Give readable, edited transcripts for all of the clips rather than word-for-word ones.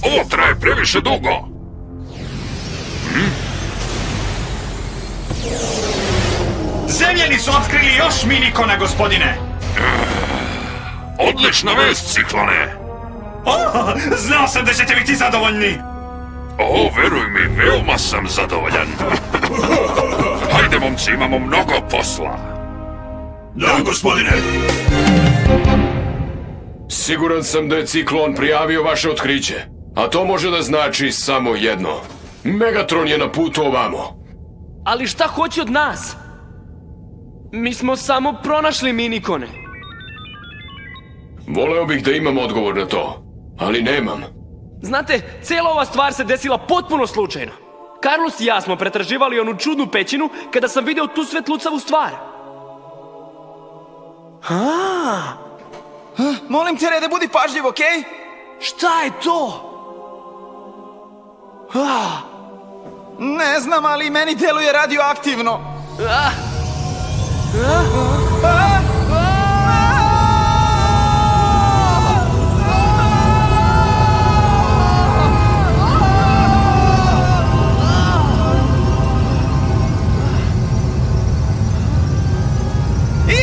Ovo traje previše dugo. Zemljani su otkrili još minikona, gospodine. Odlična vest, Ciklone. Znao sam da ćete biti zadovoljni. O, veruj mi, veoma sam zadovoljan. Hajde, momci, imamo mnogo posla. Da, gospodine. Siguran sam da je Ciklon prijavio vaše otkriće. A to može da znači samo jedno. Megatron je na putu ovamo. Ali šta hoće od nas? Mi smo samo pronašli minikone. Voleo bih da imam odgovor na to, ali nemam. Znate, cijela ova stvar se desila potpuno slučajno. Carlos i ja smo pretraživali onu čudnu pećinu kada sam video tu svetlucavu stvar. Molim te, Rede, budi pažljiv, okej? Šta je to? Ne znam, ali meni deluje radioaktivno.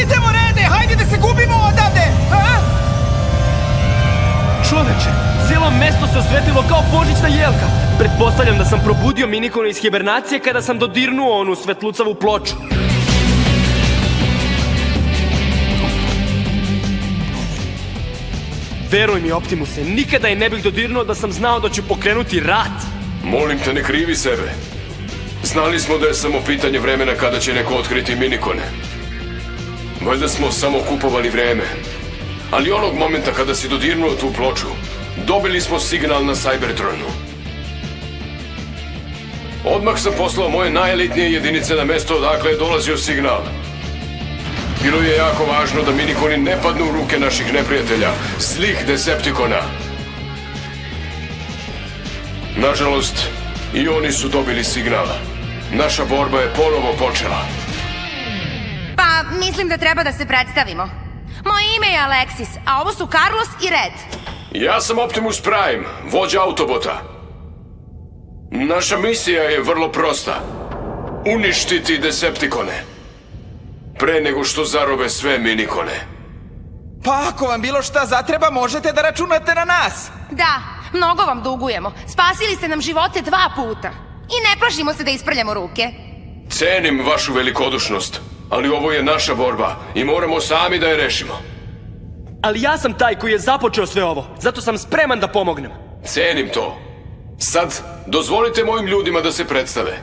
Idemo, Rede, hajde da se gubimo odavde! Čoveče, cijelo mesto se osvetilo kao božićna jelka. Pretpostavljam da sam probudio minikone iz hibernacije kada sam dodirnuo onu svetlucavu ploču. Veruj mi, Optimuse, nikada je ne bih dodirnuo da sam znao da ću pokrenuti rat. Molim te, ne krivi sebe. Znali smo da je samo pitanje vremena kada će neko otkriti minikone. Valjda smo samo kupovali vreme. Ali onog momenta kada si dodirnuo tu ploču, dobili smo signal na Cybertronu. Odmah sam poslao moje najelitnije jedinice na mesto odakle je dolazio signal. Bilo je jako važno da minikoni ne padnu u ruke naših neprijatelja, zlih Decepticona. Nažalost, i oni su dobili signal. Naša borba je ponovo počela. Pa, mislim da treba da se predstavimo. Moje ime je Alexis, a ovo su Carlos i Red. Ja sam Optimus Prime, vođa Autobota. Naša misija je vrlo prosta. Uništiti Decepticone. Pre nego što zarobe sve minikone. Pa ako vam bilo šta zatreba, možete da računate na nas. Da, mnogo vam dugujemo. Spasili ste nam živote 2 puta. I ne plašimo se da isprljamo ruke. Cenim vašu velikodušnost, ali ovo je naša borba i moramo sami da je rešimo. Ali ja sam taj koji je započeo sve ovo, zato sam spreman da pomognem. Cenim to. Sad, dozvolite mojim ljudima da se predstave.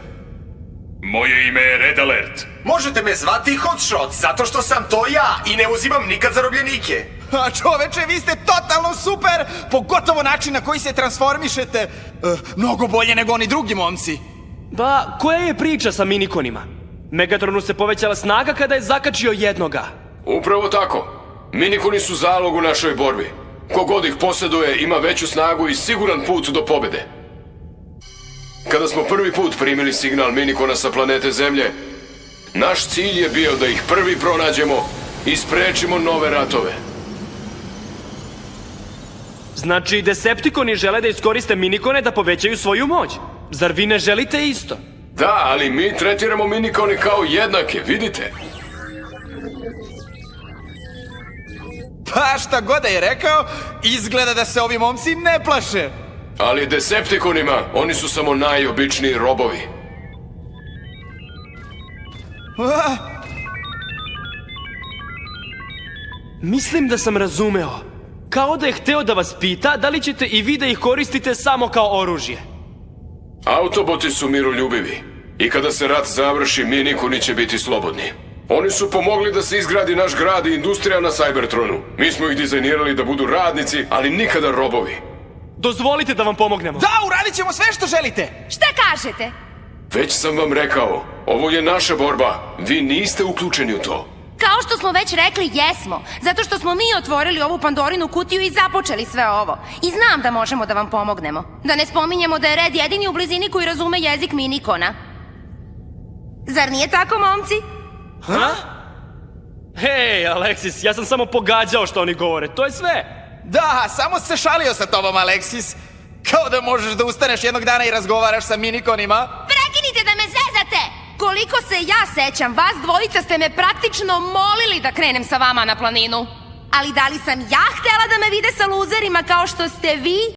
Moje ime je Red Alert. Možete me zvati Hotshot, zato što sam to ja i ne uzimam nikad zarobljenike. A čoveče, vi ste totalno super, pogotovo način na koji se transformišete. Mnogo bolje nego oni drugi momci. Pa, koja je priča sa minikonima? Megatronu se povećala snaga kada je zakačio jednoga. Upravo tako. Minikoni su zalog u našoj borbi. Kogod ih posjeduje ima veću snagu i siguran put do pobede. Kada smo prvi put primili signal minikona sa planete Zemlje, naš cilj je bio da ih prvi pronađemo i sprečimo nove ratove. Znači, Decepticoni žele da iskoriste minikone da povećaju svoju moć. Zar vi ne želite isto? Da, ali mi tretiramo minikone kao jednake, vidite? Pa šta god da je rekao, izgleda da se ovi momci ne plaše. Ali Decepticonima, oni su samo najobičniji robovi. Mislim da sam razumeo. Kao da je hteo da vas pita da li ćete i vi da ih koristite samo kao oružje. Autoboti su miroljubivi. I kada se rat završi, minikoni će biti slobodni. Oni su pomogli da se izgradi naš grad i industrija na Cybertronu. Mi smo ih dizajnirali da budu radnici, ali nikada robovi. Dozvolite da vam pomognemo. Da, uradit ćemo sve što želite. Šta kažete? Već sam vam rekao, ovo je naša borba. Vi niste uključeni u to. Kao što smo već rekli, jesmo. Zato što smo mi otvorili ovu Pandorinu kutiju i započeli sve ovo. I znam da možemo da vam pomognemo. Da ne spominjemo da je Red jedini u blizini koji razume jezik minikona. Zar nije tako, momci? Ha? Hej, Alexis, ja sam samo pogađao što oni govore, to je sve. Da, samo se šalio sa tobom, Alexis. Kao da možeš da ustaneš jednog dana i razgovaraš sa minikonima. Prekinite da me zezate! Koliko se ja sećam, vas dvojica ste me praktično molili da krenem sa vama na planinu. Ali da li sam ja htela da me vide sa luzerima kao što ste vi?